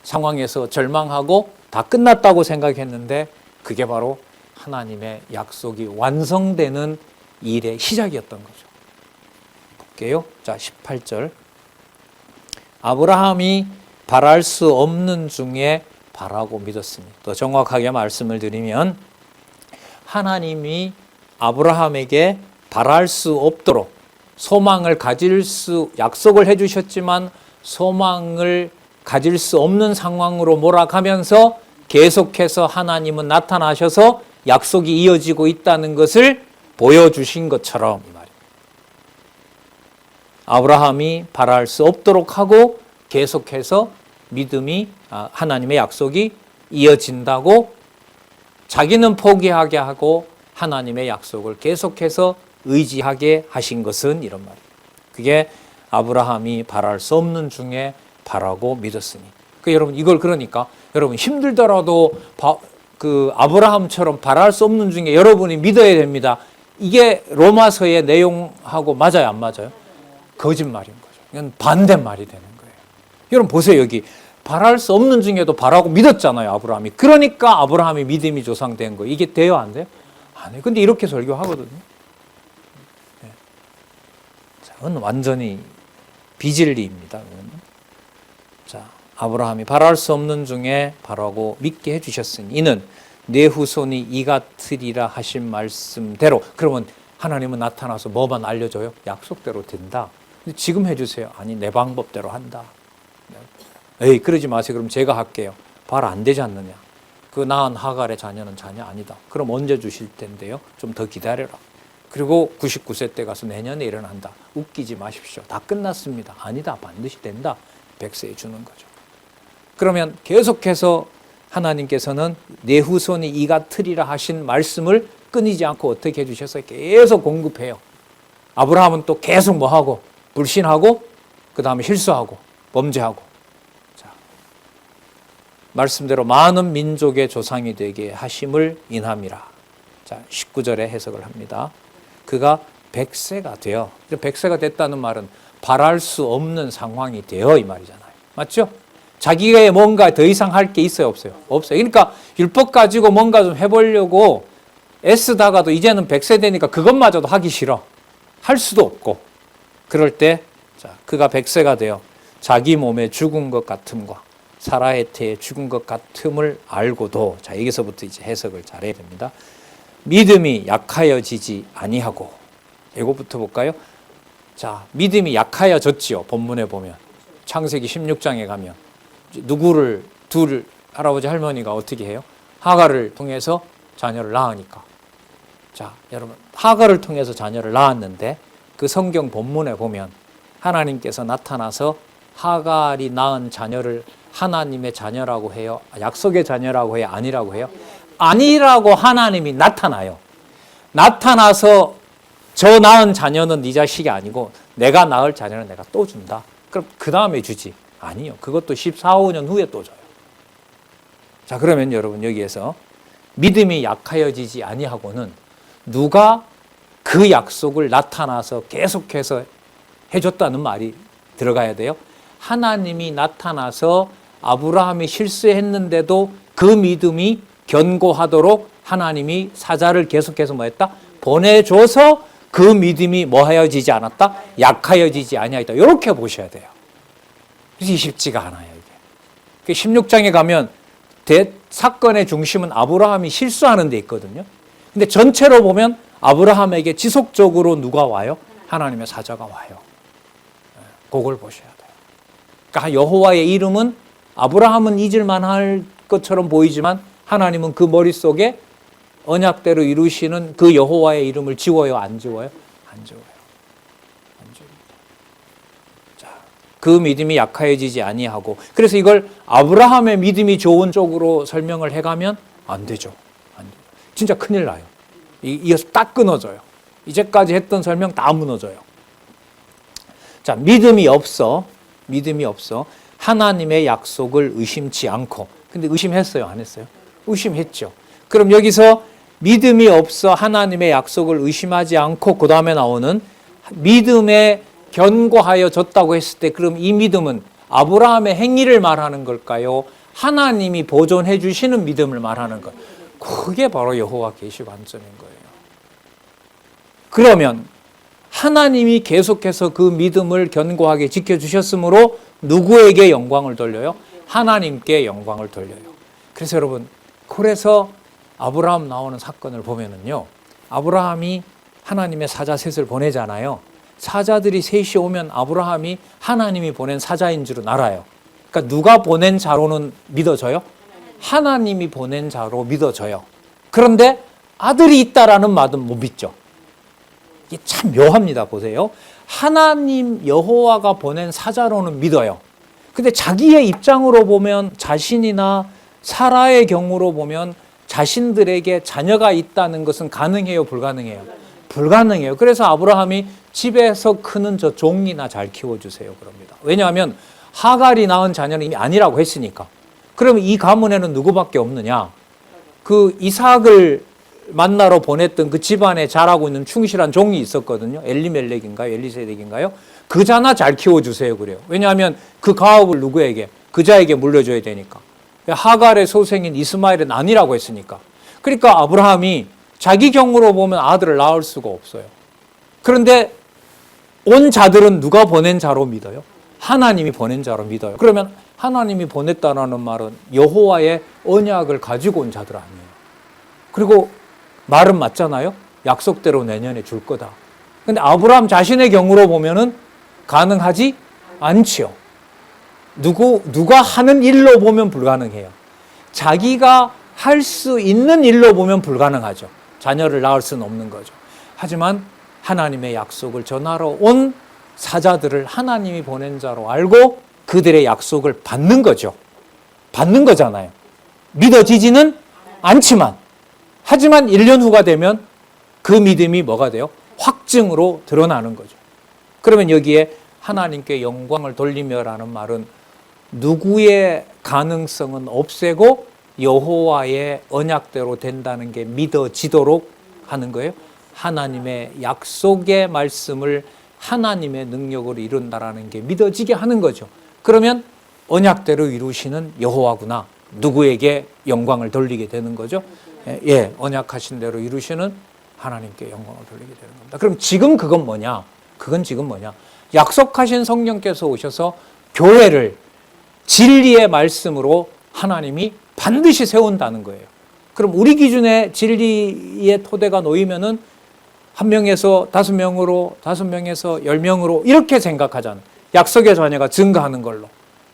상황에서 절망하고 다 끝났다고 생각했는데 그게 바로 하나님의 약속이 완성되는 일의 시작이었던 거죠. 볼게요. 자, 18절. 아브라함이 바랄 수 없는 중에 바라고 믿었으니. 더 정확하게 말씀을 드리면 하나님이 아브라함에게 바랄 수 없도록 소망을 가질 수 약속을 해주셨지만 소망을 가질 수 없는 상황으로 몰아가면서 계속해서 하나님은 나타나셔서 약속이 이어지고 있다는 것을 보여주신 것처럼 이 말입니다. 아브라함이 바랄 수 없도록 하고 계속해서 믿음이 하나님의 약속이 이어진다고 자기는 포기하게 하고 하나님의 약속을 계속해서 의지하게 하신 것은 이런 말이에요. 그게 아브라함이 바랄 수 없는 중에 바라고 믿었으니. 여러분 이걸 그러니까 여러분 힘들더라도 그 아브라함처럼 바랄 수 없는 중에 여러분이 믿어야 됩니다. 이게 로마서의 내용하고 맞아요, 안 맞아요? 거짓말인 거죠. 이건 반대말이 되는 거예요. 여러분 보세요, 여기 바랄 수 없는 중에도 바라고 믿었잖아요, 아브라함이. 그러니까 아브라함이 믿음이 조상된 거예요. 이게 돼요, 안 돼요? 안 해요. 근데 이렇게 설교하거든요. 네. 자, 그건 완전히 비진리입니다. 자, 아브라함이 바랄 수 없는 중에 바라고 믿게 해주셨으니 이는 내 후손이 이 같으리라 하신 말씀대로. 그러면 하나님은 나타나서 뭐만 알려줘요? 약속대로 된다. 근데 지금 해주세요. 아니, 내 방법대로 한다. 에이, 그러지 마세요. 그럼 제가 할게요. 발 안 되지 않느냐? 그 낳은 하갈의 자녀는 자녀 아니다. 그럼 언제 주실 텐데요? 좀 더 기다려라. 그리고 99세 때 가서 내년에 일어난다. 웃기지 마십시오. 다 끝났습니다. 아니다. 반드시 된다. 100세에 주는 거죠. 그러면 계속해서 하나님께서는 내 후손이 이 같으리라 하신 말씀을 끊이지 않고 어떻게 해주셔서 계속 공급해요. 아브라함은 또 계속 뭐하고? 불신하고 그 다음에 실수하고 범죄하고. 자, 말씀대로 많은 민족의 조상이 되게 하심을 인함이라. 자, 19절에 해석을 합니다. 그가 100세가 되어. 100세가 됐다는 말은 바랄 수 없는 상황이 되어 이 말이잖아요. 맞죠? 자기가 뭔가 더 이상 할 게 있어요, 없어요? 없어요. 그러니까 율법 가지고 뭔가 좀 해보려고 애쓰다가도 이제는 100세 되니까 그것마저도 하기 싫어. 할 수도 없고. 그럴 때 자, 그가 100세가 되어 자기 몸에 죽은 것 같음과 사라의 태에 죽은 것 같음을 알고도, 자, 여기서부터 이제 해석을 잘해야 됩니다. 믿음이 약하여지지 아니하고. 이거부터 볼까요? 자, 믿음이 약하여졌지요. 본문에 보면 창세기 16장에 가면 누구를 둘 할아버지 할머니가 어떻게 해요? 하갈을 통해서 자녀를 낳으니까. 자, 여러분 하갈을 통해서 자녀를 낳았는데 그 성경 본문에 보면 하나님께서 나타나서 하갈이 낳은 자녀를 하나님의 자녀라고 해요? 약속의 자녀라고 해요? 아니라고 해요? 아니라고 하나님이 나타나요. 나타나서 저 낳은 자녀는 네 자식이 아니고 내가 낳을 자녀는 내가 또 준다. 그럼 그 다음에 주지. 아니요. 그것도 14, 15년 후에 또 줘요. 자, 그러면 여러분 여기에서 믿음이 약하여지지 아니하고는 누가 그 약속을 나타나서 계속해서 해줬다는 말이 들어가야 돼요. 하나님이 나타나서 아브라함이 실수했는데도 그 믿음이 견고하도록 하나님이 사자를 계속해서 뭐 했다? 보내줘서 그 믿음이 뭐하여지지 않았다? 약하여지지 아니하였다. 이렇게 보셔야 돼요. 그래서 쉽지가 않아요, 이게. 16장에 가면 사건의 중심은 아브라함이 실수하는 데 있거든요. 근데 전체로 보면 아브라함에게 지속적으로 누가 와요? 하나님의 사자가 와요. 그걸 보셔야 돼요. 그러니까 여호와의 이름은 아브라함은 잊을만 할 것처럼 보이지만 하나님은 그 머릿속에 언약대로 이루시는 그 여호와의 이름을 지워요, 안 지워요? 안 지워요. 안 지웁니다. 자, 그 믿음이 약하여지지 아니하고, 그래서 이걸 아브라함의 믿음이 좋은 쪽으로 설명을 해가면 안 되죠. 안 돼요. 진짜 큰일 나요. 이어서 딱 끊어져요. 이제까지 했던 설명 다 무너져요. 자, 믿음이 없어 하나님의 약속을 의심치 않고. 근데 의심했어요, 안 했어요? 의심했죠. 그럼 여기서 믿음이 없어 하나님의 약속을 의심하지 않고 그 다음에 나오는 믿음에 견고하여 졌다고 했을 때 그럼 이 믿음은 아브라함의 행위를 말하는 걸까요? 하나님이 보존해 주시는 믿음을 말하는 것. 그게 바로 여호와 계시 관점인 거예요. 그러면 하나님이 계속해서 그 믿음을 견고하게 지켜주셨으므로 누구에게 영광을 돌려요? 하나님께 영광을 돌려요. 그래서 여러분, 그래서 아브라함 나오는 사건을 보면은요, 아브라함이 하나님의 사자 셋을 보내잖아요. 사자들이 셋이 오면 아브라함이 하나님이 보낸 사자인 줄은 알아요. 그러니까 누가 보낸 자로는 믿어져요? 하나님이 보낸 자로 믿어져요. 그런데 아들이 있다라는 말은 못 믿죠. 이게 참 묘합니다. 보세요. 하나님 여호와가 보낸 사자로는 믿어요. 근데 자기의 입장으로 보면, 자신이나 사라의 경우로 보면 자신들에게 자녀가 있다는 것은 가능해요, 불가능해요? 불가능해요. 그래서 아브라함이 집에서 크는 저 종이나 잘 키워주세요 그럽니다. 왜냐하면 하갈이 낳은 자녀는 이미 아니라고 했으니까. 그러면 이 가문에는 누구밖에 없느냐? 그 이삭을 만나러 보냈던 그 집안에 자라고 있는 충실한 종이 있었거든요. 엘리멜렉인가요? 엘리세덱인가요? 그 자나 잘 키워주세요 그래요. 왜냐하면 그 가업을 누구에게? 그 자에게 물려줘야 되니까. 하갈의 소생인 이스마엘은 아니라고 했으니까. 그러니까 아브라함이 자기 경우로 보면 아들을 낳을 수가 없어요. 그런데 온 자들은 누가 보낸 자로 믿어요? 하나님이 보낸 자로 믿어요. 그러면 하나님이 보냈다라는 말은 여호와의 언약을 가지고 온 자들 아니에요. 그리고 말은 맞잖아요. 약속대로 내년에 줄 거다. 근데 아브라함 자신의 경우로 보면은 가능하지 않지요. 누가 하는 일로 보면 불가능해요. 자기가 할 수 있는 일로 보면 불가능하죠. 자녀를 낳을 수는 없는 거죠. 하지만 하나님의 약속을 전하러 온 사자들을 하나님이 보낸 자로 알고 그들의 약속을 받는 거죠. 받는 거잖아요. 믿어지지는 않지만, 하지만 1년 후가 되면 그 믿음이 뭐가 돼요? 확증으로 드러나는 거죠. 그러면 여기에 하나님께 영광을 돌리며라는 말은 누구의 가능성은 없애고 여호와의 언약대로 된다는 게 믿어지도록 하는 거예요. 하나님의 약속의 말씀을 하나님의 능력으로 이룬다라는 게 믿어지게 하는 거죠. 그러면 언약대로 이루시는 여호와구나. 누구에게 영광을 돌리게 되는 거죠? 예, 언약하신 대로 이루시는 하나님께 영광을 돌리게 되는 겁니다. 그럼 지금 그건 뭐냐? 그건 지금 뭐냐? 약속하신 성령께서 오셔서 교회를 진리의 말씀으로 하나님이 반드시 세운다는 거예요. 그럼 우리 기준에 진리의 토대가 놓이면은 1명에서 5명으로, 5명에서 10명으로 이렇게 생각하잖아요. 약속의 자녀가 증가하는 걸로.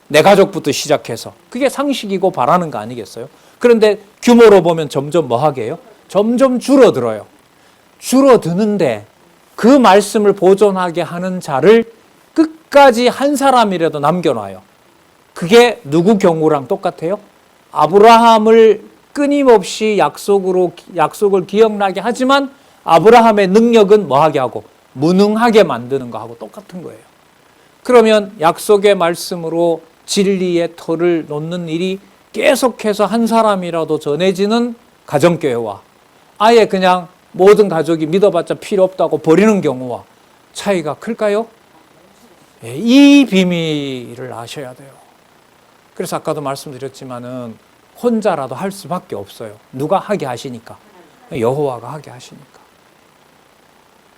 내 가족부터 시작해서. 그게 상식이고 바라는 거 아니겠어요? 그런데 규모로 보면 점점 뭐 하게 해요? 점점 줄어들어요. 줄어드는데 그 말씀을 보존하게 하는 자를 끝까지 한 사람이라도 남겨놔요. 그게 누구 경우랑 똑같아요? 아브라함을 끊임없이 약속을 기억나게 하지만 아브라함의 능력은 뭐하게 하고 무능하게 만드는 거하고 똑같은 거예요. 그러면 약속의 말씀으로 진리의 터를 놓는 일이 계속해서 한 사람이라도 전해지는 가정교회와 아예 그냥 모든 가족이 믿어봤자 필요 없다고 버리는 경우와 차이가 클까요? 이 비밀을 아셔야 돼요. 그래서 아까도 말씀드렸지만은 혼자라도 할 수밖에 없어요. 누가 하게 하시니까. 여호와가 하게 하시니까.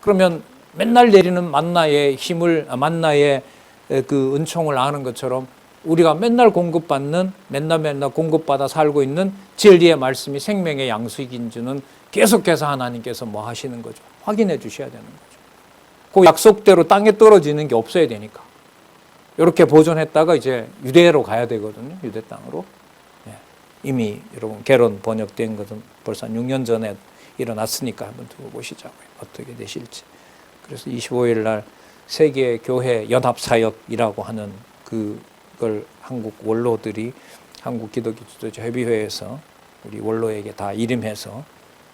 그러면 맨날 내리는 만나의 힘을, 만나의 그 은총을 아는 것처럼 우리가 맨날 공급받는, 맨날 공급받아 살고 있는 진리의 말씀이 생명의 양식인 줄은 계속해서 하나님께서 뭐 하시는 거죠? 확인해 주셔야 되는 거죠. 그 약속대로 땅에 떨어지는 게 없어야 되니까. 이렇게 보존했다가 이제 유대로 가야 되거든요. 유대 땅으로. 이미 여러분 개론 번역된 것은 벌써 한 6년 전에 일어났으니까 한번 두고 보시자고요. 어떻게 되실지. 그래서 25일 날 세계 교회 연합 사역이라고 하는 그걸 한국 원로들이 한국 기독교 지도자 협의회에서 우리 원로에게 다 이름해서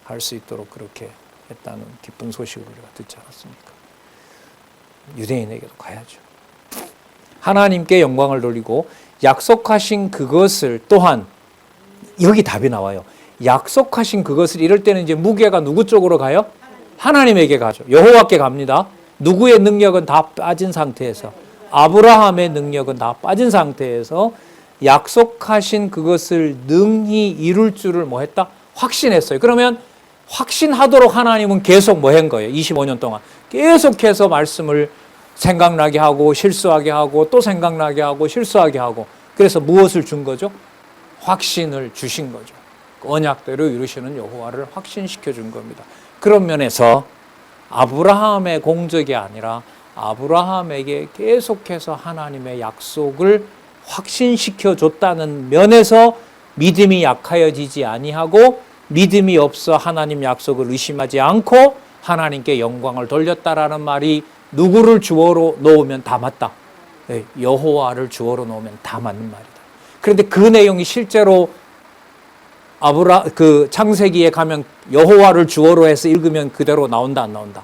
할 수 있도록 그렇게 했다는 기쁜 소식을 우리가 듣지 않았습니까? 유대인에게도 가야죠. 하나님께 영광을 돌리고 약속하신 그것을 또한 여기 답이 나와요. 약속하신 그것을 이럴 때는 이제 무게가 누구 쪽으로 가요? 하나님에게 가죠. 여호와께 갑니다. 누구의 능력은 다 빠진 상태에서, 아브라함의 능력은 다 빠진 상태에서 약속하신 그것을 능히 이룰 줄을 뭐 했다? 확신했어요. 그러면 확신하도록 하나님은 계속 뭐 한 거예요? 25년 동안 계속해서 말씀을 생각나게 하고 실수하게 하고 또 생각나게 하고 실수하게 하고, 그래서 무엇을 준 거죠? 확신을 주신 거죠. 언약대로 이루시는 여호와를 확신시켜 준 겁니다. 그런 면에서 아브라함의 공적이 아니라 아브라함에게 계속해서 하나님의 약속을 확신시켜 줬다는 면에서 믿음이 약하여지지 아니하고 믿음이 없어 하나님 약속을 의심하지 않고 하나님께 영광을 돌렸다라는 말이 누구를 주어로 놓으면 다 맞다. 여호와를 주어로 놓으면 다 맞는 말이다. 그런데 그 내용이 실제로 창세기에 가면 여호와를 주어로 해서 읽으면 그대로 나온다, 안 나온다?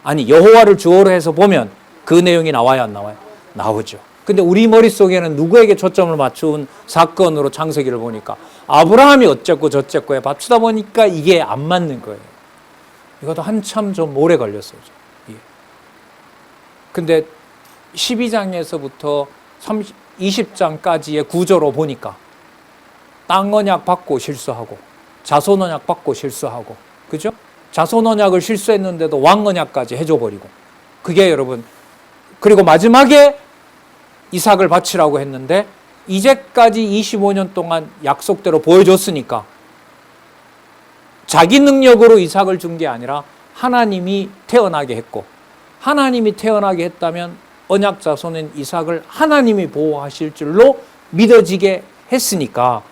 아니, 여호와를 주어로 해서 보면 그 내용이 나와요, 안 나와요? 나오죠. 근데 우리 머릿속에는 누구에게 초점을 맞춘 사건으로 창세기를 보니까 아브라함이 어쨌고 저쨌고에 맞추다 보니까 이게 안 맞는 거예요. 이것도 한참 좀 오래 걸렸어요. 근데 12장에서부터 20장까지의 구조로 보니까 땅 언약 받고 실수하고 자손 언약 받고 실수하고, 그죠? 자손 언약을 실수했는데도 왕 언약까지 해줘버리고, 그게 여러분, 그리고 마지막에 이삭을 바치라고 했는데 이제까지 25년 동안 약속대로 보여줬으니까 자기 능력으로 이삭을 준 게 아니라 하나님이 태어나게 했고, 하나님이 태어나게 했다면 언약 자손인 이삭을 하나님이 보호하실 줄로 믿어지게 했으니까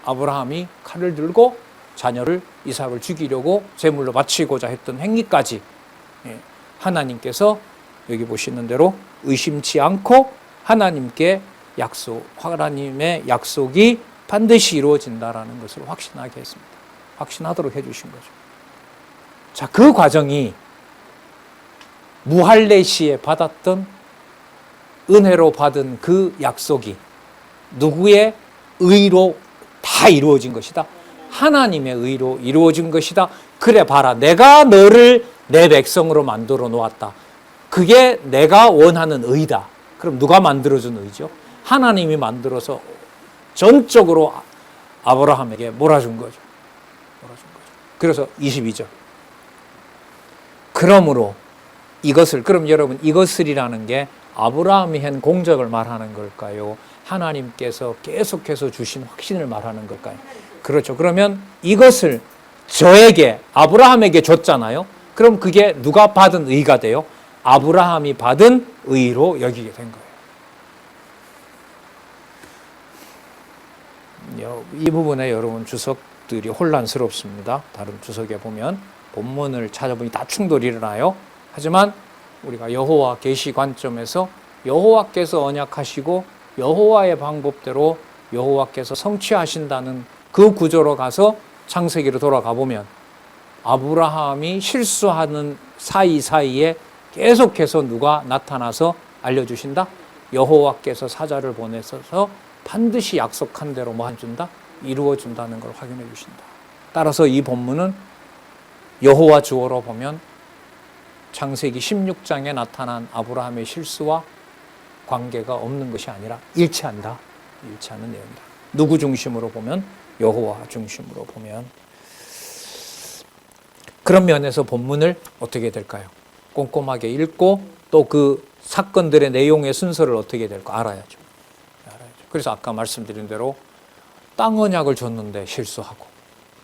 아브라함이 칼을 들고 자녀를 이삭을 죽이려고 제물로 바치고자 했던 행위까지 하나님께서 여기 보시는 대로 의심치 않고 하나님의 약속이 반드시 이루어진다라는 것을 확신하게 했습니다. 확신하도록 해주신 거죠. 자, 그 과정이 무할레시에 받았던 은혜로 받은 그 약속이 누구의 의로 다 이루어진 것이다. 하나님의 의로 이루어진 것이다. 그래 봐라, 내가 너를 내 백성으로 만들어 놓았다. 그게 내가 원하는 의다. 그럼 누가 만들어준 의죠? 하나님이 만들어서 전적으로 아브라함에게 몰아준 거죠. 그래서 22절. 그러므로 이것을, 그럼 여러분, 이것을이라는 게 아브라함이 한 공적을 말하는 걸까요? 하나님께서 계속해서 주신 확신을 말하는 걸까요? 그렇죠. 그러면 이것을 저에게, 아브라함에게 줬잖아요. 그럼 그게 누가 받은 의가 돼요? 아브라함이 받은 의로 여기게 된 거예요. 이 부분에 여러분 주석들이 혼란스럽습니다. 다른 주석에 보면 본문을 찾아보니 다 충돌이 일어나요. 하지만 우리가 여호와 계시 관점에서 여호와께서 언약하시고 여호와의 방법대로 여호와께서 성취하신다는 그 구조로 가서 창세기로 돌아가 보면 아브라함이 실수하는 사이사이에 계속해서 누가 나타나서 알려주신다? 여호와께서 사자를 보내셔서 반드시 약속한 대로 뭐 해준다? 이루어준다는 걸 확인해 주신다. 따라서 이 본문은 여호와 주어로 보면 창세기 16장에 나타난 아브라함의 실수와 관계가 없는 것이 아니라 일치한다. 일치하는 내용이다. 누구 중심으로 보면? 여호와 중심으로 보면. 그런 면에서 본문을 어떻게 될까요? 꼼꼼하게 읽고 또 그 사건들의 내용의 순서를 어떻게 될까 알아야죠. 그래서 아까 말씀드린 대로 땅 언약을 줬는데 실수하고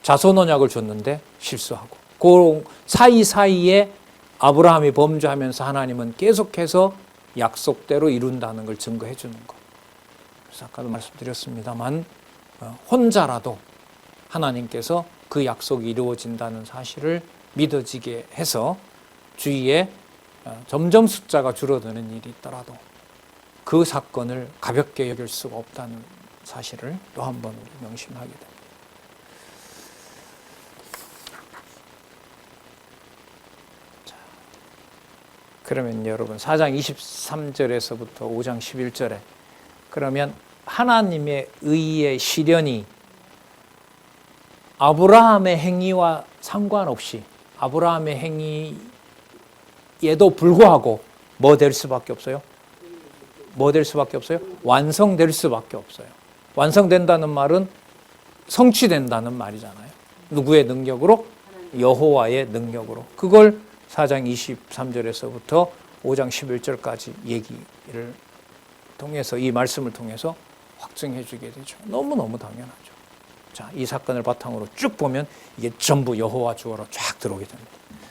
자손 언약을 줬는데 실수하고 그 사이사이에 아브라함이 범죄하면서 하나님은 계속해서 약속대로 이룬다는 걸 증거해 주는 것. 그래서 아까도 말씀드렸습니다만 혼자라도 하나님께서 그 약속이 이루어진다는 사실을 믿어지게 해서 주위에 점점 숫자가 줄어드는 일이 있더라도 그 사건을 가볍게 여길 수가 없다는 사실을 또 한 번 명심하게 됩니다. 자, 그러면 여러분 4장 23절에서부터 5장 11절에 그러면 하나님의 의의 실현이 아브라함의 행위와 상관없이 아브라함의 행위에도 불구하고 뭐 될 수밖에 없어요? 뭐 될 수밖에 없어요? 완성될 수밖에 없어요. 완성된다는 말은 성취된다는 말이잖아요. 누구의 능력으로? 여호와의 능력으로. 그걸 4장 23절에서부터 5장 11절까지 얘기를 통해서 이 말씀을 통해서 확증해 주게 되죠. 너무너무 당연하죠. 자, 이 사건을 바탕으로 쭉 보면 이게 전부 여호와 주어로 쫙 들어오게 됩니다.